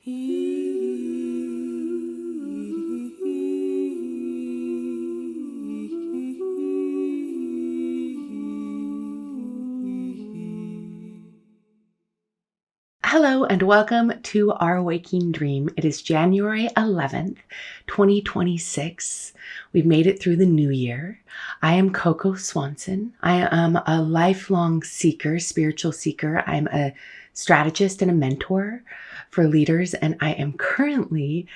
Hello and welcome to Our Waking Dream. It is January 11th, 2026. We've made it through the new year. I am Coco Swanson. I am a lifelong seeker, spiritual seeker. I'm a strategist and a mentor for leaders, and I am currently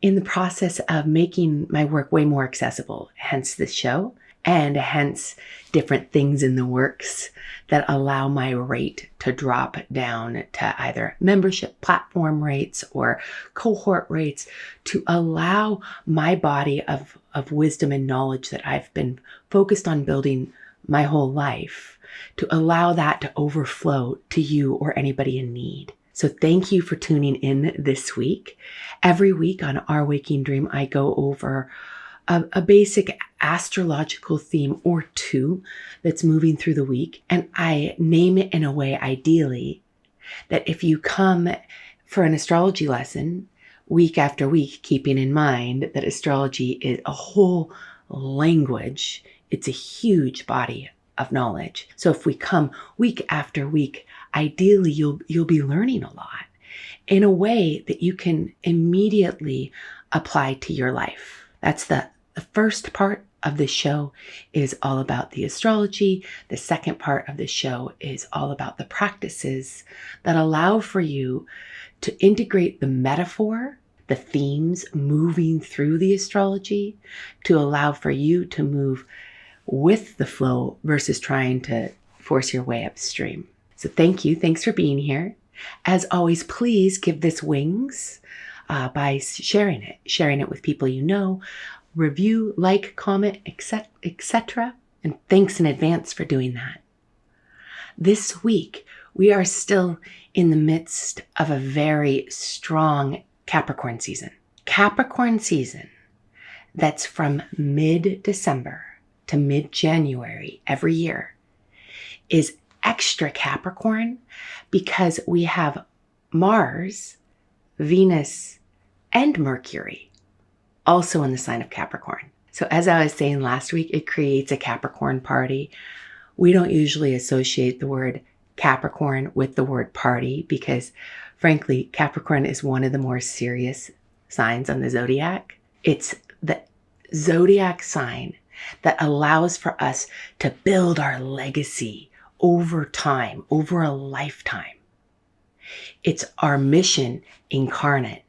in the process of making my work way more accessible, hence this show, and hence different things in the works that allow my rate to drop down to either membership platform rates or cohort rates to allow my body of wisdom and knowledge that I've been focused on building my whole life, to allow that to overflow to you or anybody in need. So thank you for tuning in this week. Every week on Our Waking Dream, I go over a basic astrological theme or two that's moving through the week. And I name it in a way, ideally, that if you come for an astrology lesson week after week, keeping in mind that astrology is a whole language, it's a huge body of knowledge. So if we come week after week, ideally you'll be learning a lot in a way that you can immediately apply to your life. That's the first part of the show is all about the astrology. The second part of the show is all about the practices that allow for you to integrate the metaphor, the themes moving through the astrology, to allow for you to move with the flow versus trying to force your way upstream. So thank you. Thanks for being here. As always, please give this wings by sharing it with people you know. Review, like, comment, etc. And thanks in advance for doing that. This week, we are still in the midst of a very strong Capricorn season. Capricorn season that's from mid-December to mid-January every year is extra Capricorn because we have Mars, Venus, and Mercury also in the sign of Capricorn. So as I was saying last week, it creates a Capricorn party. We don't usually associate the word Capricorn with the word party because, frankly, Capricorn is one of the more serious signs on the zodiac. It's the zodiac sign that allows for us to build our legacy over time, over a lifetime. It's our mission incarnate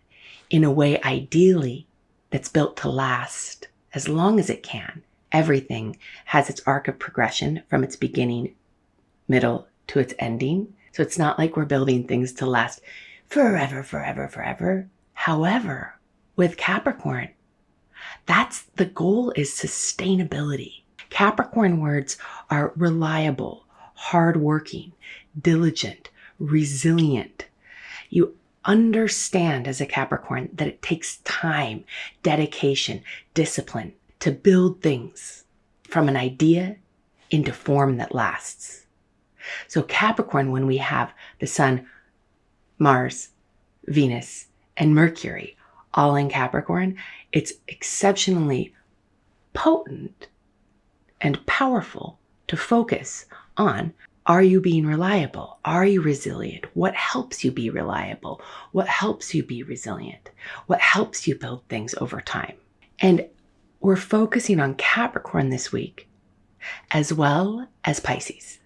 in a way, ideally, that's built to last as long as it can. Everything has its arc of progression from its beginning, middle to its ending. So it's not like we're building things to last forever, forever, forever. However, with Capricorn, that's the goal, is sustainability. Capricorn words are reliable, hardworking, diligent, resilient. You understand as a Capricorn that it takes time, dedication, discipline to build things from an idea into form that lasts. So Capricorn, when we have the Sun, Mars, Venus, and Mercury all in Capricorn, it's exceptionally potent and powerful to focus on. Are you being reliable? Are you resilient? What helps you be reliable? What helps you be resilient? What helps you build things over time? And we're focusing on Capricorn this week, as well as Pisces.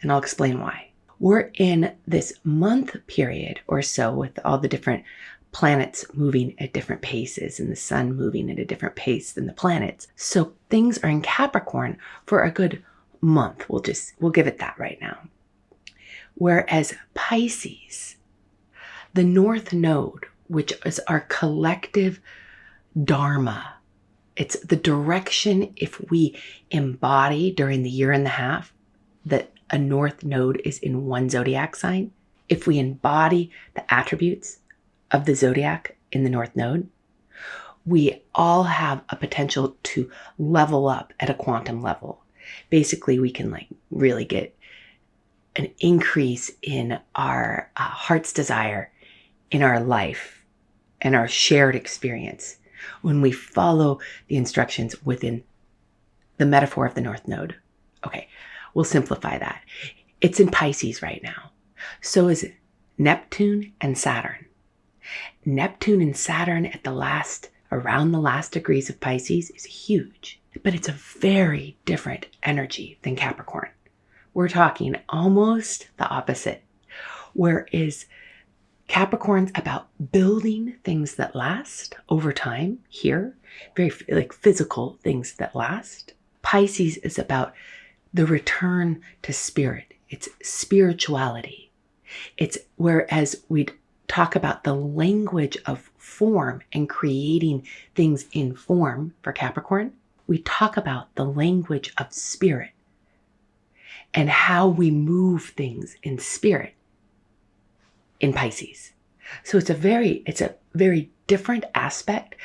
And I'll explain why. We're in this month period or so with all the different planets moving at different paces and the sun moving at a different pace than the planets. So things are in Capricorn for a good month. We'll give it that right now. Whereas Pisces, the North Node, which is our collective Dharma, it's the direction if we embody during the year and a half that a North Node is in one zodiac sign. If we embody the attributes of the zodiac in the North Node, we all have a potential to level up at a quantum level. Basically, we can really get an increase in our heart's desire in our life and our shared experience when we follow the instructions within the metaphor of the North Node. Okay, we'll simplify that. It's in Pisces right now. So is Neptune and Saturn. Neptune and Saturn around the last degrees of Pisces is huge, but it's a very different energy than Capricorn. We're talking almost the opposite. Whereas Capricorn's about building things that last over time here, very like physical things that last. Pisces is about the return to spirit. It's spirituality. It's whereas we talk about the language of form and creating things in form for Capricorn, we talk about the language of spirit and how we move things in spirit in Pisces. So it's a very different aspect,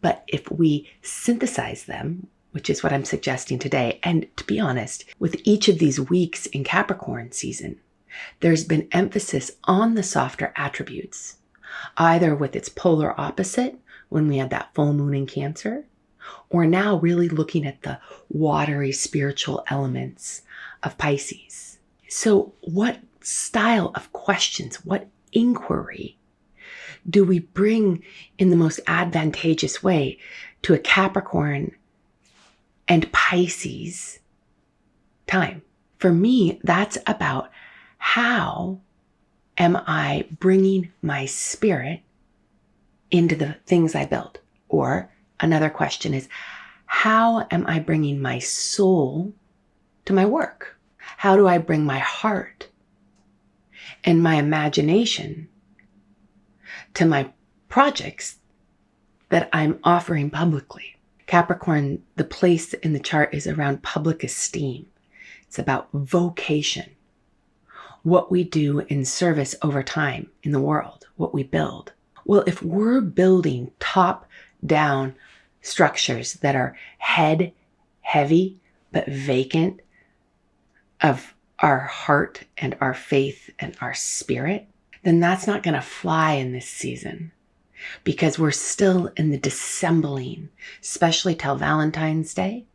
but if we synthesize them, which is what I'm suggesting today, and to be honest, with each of these weeks in Capricorn season, there's been emphasis on the softer attributes, either with its polar opposite when we had that full moon in Cancer, or now really looking at the watery spiritual elements of Pisces. So what style of questions, what inquiry do we bring in the most advantageous way to a Capricorn and Pisces time? For me, that's about how am I bringing my spirit into the things I build? Or another question is, how am I bringing my soul to my work? How do I bring my heart and my imagination to my projects that I'm offering publicly? Capricorn, the place in the chart is around public esteem. It's about vocation, what we do in service over time in the world, what we build. Well, if we're building top-down structures that are head heavy but vacant of our heart and our faith and our spirit, then that's not going to fly in this season, because we're still in the dissembling, especially till Valentine's Day.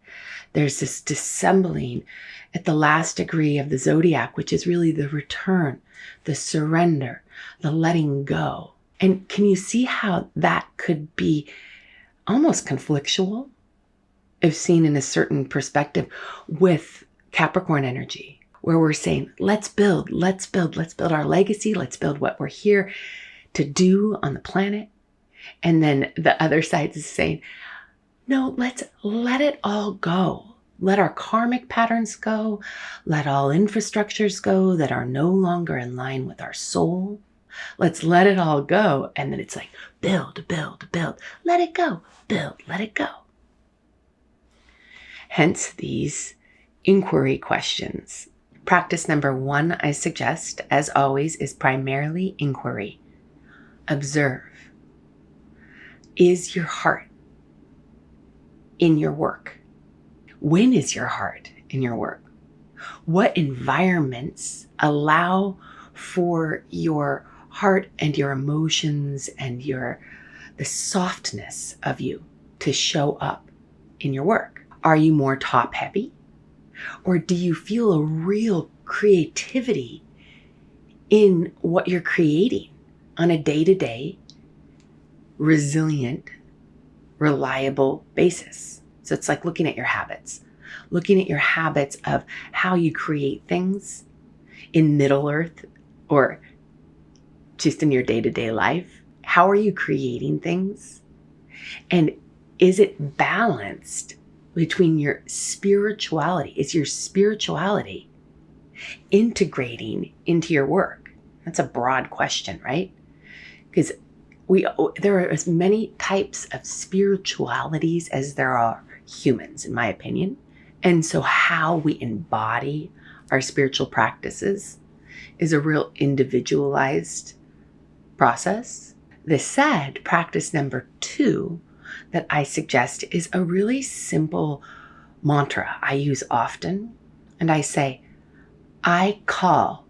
There's this dissembling at the last degree of the zodiac, which is really the return, the surrender, the letting go. And can you see how that could be almost conflictual if seen in a certain perspective with Capricorn energy, where we're saying, let's build our legacy, let's build what we're here to do on the planet. And then the other side is saying, no, let's let it all go. Let our karmic patterns go. Let all infrastructures go that are no longer in line with our soul. Let's let it all go. And then it's like, build. Let it go. Build, let it go. Hence these inquiry questions. Practice number 1, I suggest, as always, is primarily inquiry. Observe. Is your heart in your work? When is your heart in your work? What environments allow for your heart and your emotions and the softness of you to show up in your work? Are you more top heavy? Or do you feel a real creativity in what you're creating on a day-to-day, resilient, reliable basis? So it's like looking at your habits of how you create things in Middle Earth or just in your day-to-day life. How are you creating things? And is it balanced between your spirituality? Is your spirituality integrating into your work? That's a broad question, right? Because there are as many types of spiritualities as there are humans, in my opinion. And so how we embody our spiritual practices is a real individualized process. This said, practice number 2 that I suggest is a really simple mantra I use often. And I say, I call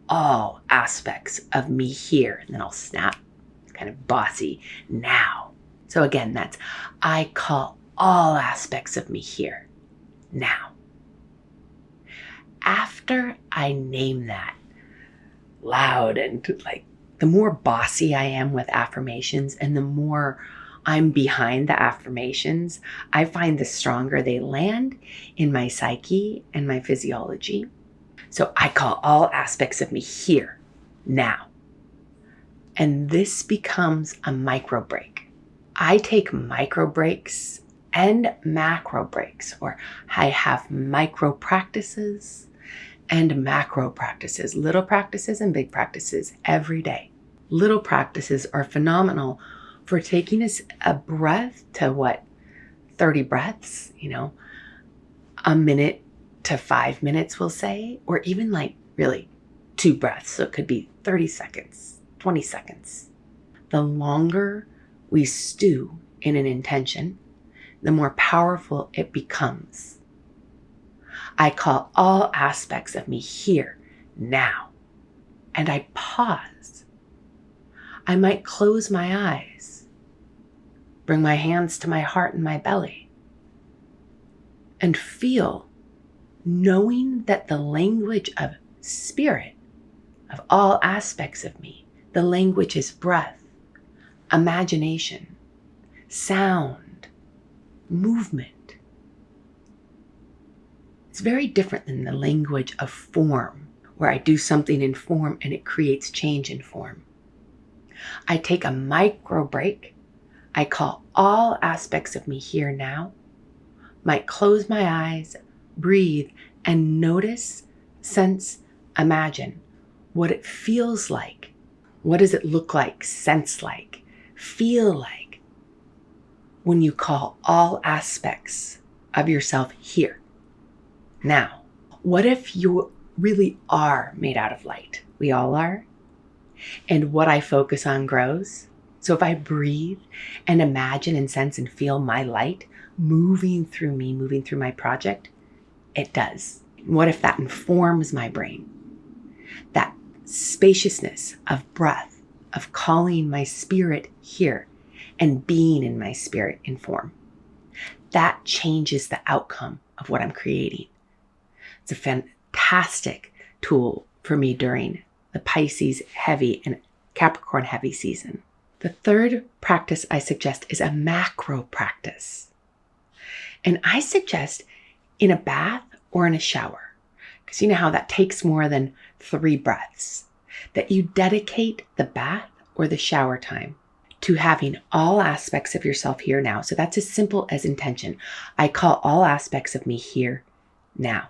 all aspects of me here. And then I'll snap kind of bossy now. So again, that's I call all aspects of me here now. After I name that loud and like, the more bossy I am with affirmations and the more I'm behind the affirmations, I find the stronger they land in my psyche and my physiology. So I call all aspects of me here now. And this becomes a micro break. I take micro breaks and macro breaks, or I have micro practices and macro practices, little practices and big practices every day. Little practices are phenomenal for taking us a breath to 30 breaths, a minute to 5 minutes, we'll say, or even like really 2 breaths. So it could be 30 seconds, 20 seconds. The longer we stew in an intention, the more powerful it becomes. I call all aspects of me here now, and I pause. I might close my eyes, bring my hands to my heart and my belly, and feel, knowing that the language of spirit, of all aspects of me, the language is breath, imagination, sound, movement. It's very different than the language of form, where I do something in form and it creates change in form. I take a micro break. I call all aspects of me here now. Might close my eyes, breathe, and notice, sense, imagine what it feels like. What does it look like, sense like, feel like when you call all aspects of yourself here now? What if you really are made out of light? We all are. And what I focus on grows. So if I breathe and imagine and sense and feel my light moving through me, moving through my project, it does. What if that informs my brain? That spaciousness of breath, of calling my spirit here and being in my spirit in form. That changes the outcome of what I'm creating. It's a fantastic tool for me during the Pisces heavy and Capricorn heavy season. The third practice I suggest is a macro practice. And I suggest in a bath or in a shower, because you know how that takes more than 3 breaths, that you dedicate the bath or the shower time to having all aspects of yourself here now. So that's as simple as intention. I call all aspects of me here now.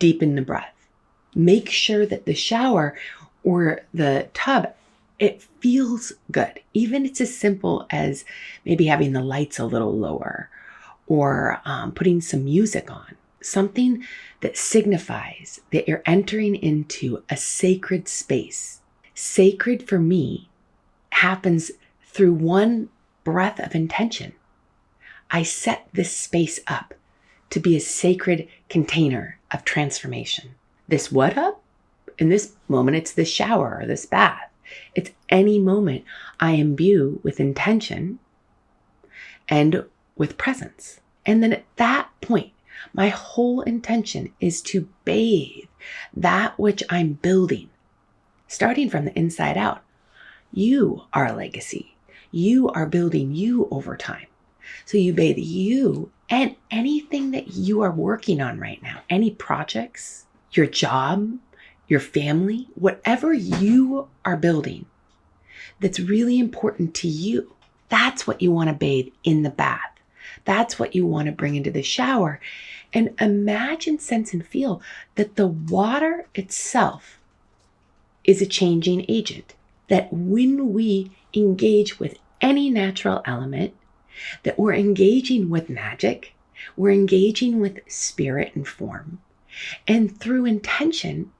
Deepen the breath. Make sure that the shower or the tub, it feels good. Even it's as simple as maybe having the lights a little lower or putting some music on. Something that signifies that you're entering into a sacred space. Sacred for me happens through one breath of intention. I set this space up to be a sacred container of transformation. This what up? In this moment, it's this shower or this bath. It's any moment I imbue with intention and with presence. And then at that point, my whole intention is to bathe that which I'm building, starting from the inside out. You are a legacy. You are building you over time. So you bathe you and anything that you are working on right now, any projects, your job, your family, whatever you are building that's really important to you. That's what you want to bathe in the bath. That's what you want to bring into the shower. And imagine, sense, and feel that the water itself is a changing agent. That when we engage with any natural element, that we're engaging with magic, we're engaging with spirit and form. And through intention,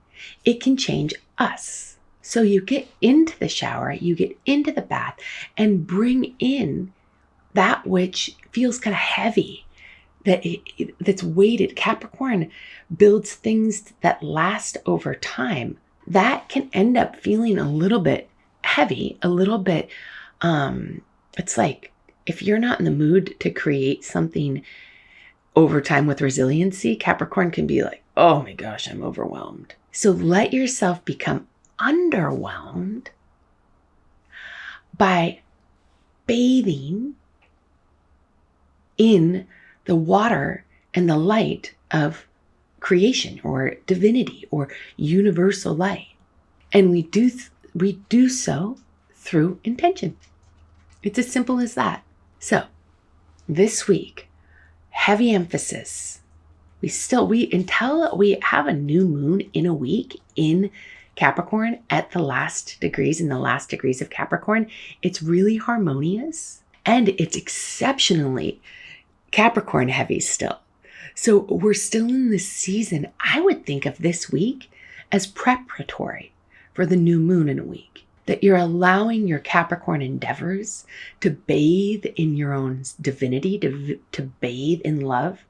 it can change us. So you get into the shower, you get into the bath, and bring in that which feels kind of heavy, that's weighted. Capricorn builds things that last over time. That can end up feeling a little bit heavy, a little bit It's like, if you're not in the mood to create something over time with resiliency, Capricorn can be like, oh my gosh, I'm overwhelmed. So let yourself become underwhelmed by bathing in the water and the light of creation or divinity or universal light. And we do so through intention. It's as simple as that. So this week, heavy emphasis. Until we have a new moon in a week in Capricorn at the last degrees, in the last degrees of Capricorn, it's really harmonious and it's exceptionally Capricorn heavy still. So we're still in this season. I would think of this week as preparatory for the new moon in a week, that you're allowing your Capricorn endeavors to bathe in your own divinity, to bathe in love,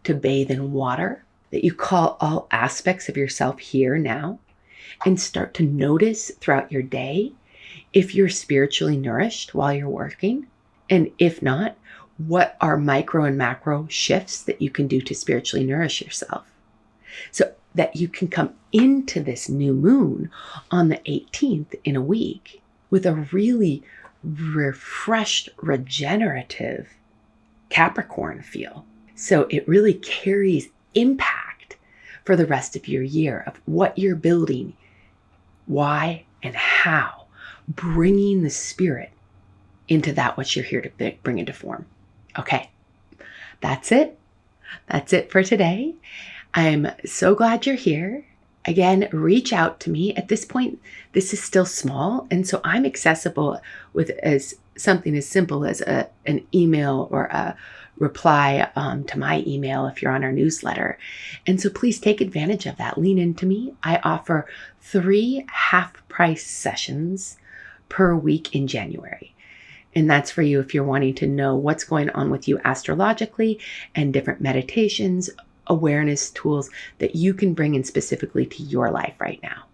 to bathe in water, that you call all aspects of yourself here now and start to notice throughout your day if you're spiritually nourished while you're working. And if not, what are micro and macro shifts that you can do to spiritually nourish yourself so that you can come into this new moon on the 18th in a week with a really refreshed, regenerative Capricorn feel. So it really carries impact for the rest of your year of what you're building, why and how, bringing the spirit into that which you're here to bring into form. Okay, that's it. That's it for today. I'm so glad you're here. Again, reach out to me. At this point, this is still small, and so I'm accessible with as something as simple as an email or a reply to my email if you're on our newsletter. And so please take advantage of that. Lean into me. I offer 3 half-price sessions per week in January. And that's for you if you're wanting to know what's going on with you astrologically and different meditations, awareness tools that you can bring in specifically to your life right now.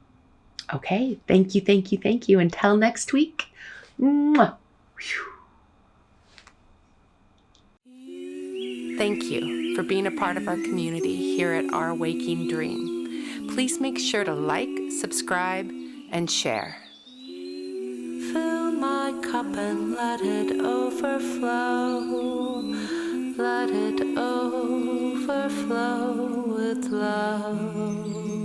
Okay, thank you, thank you, thank you. Until next week. Mwah. Thank you for being a part of our community here at Our Waking Dream. Please make sure to like, subscribe, and share. Fill my cup and let it overflow. Let it overflow with love.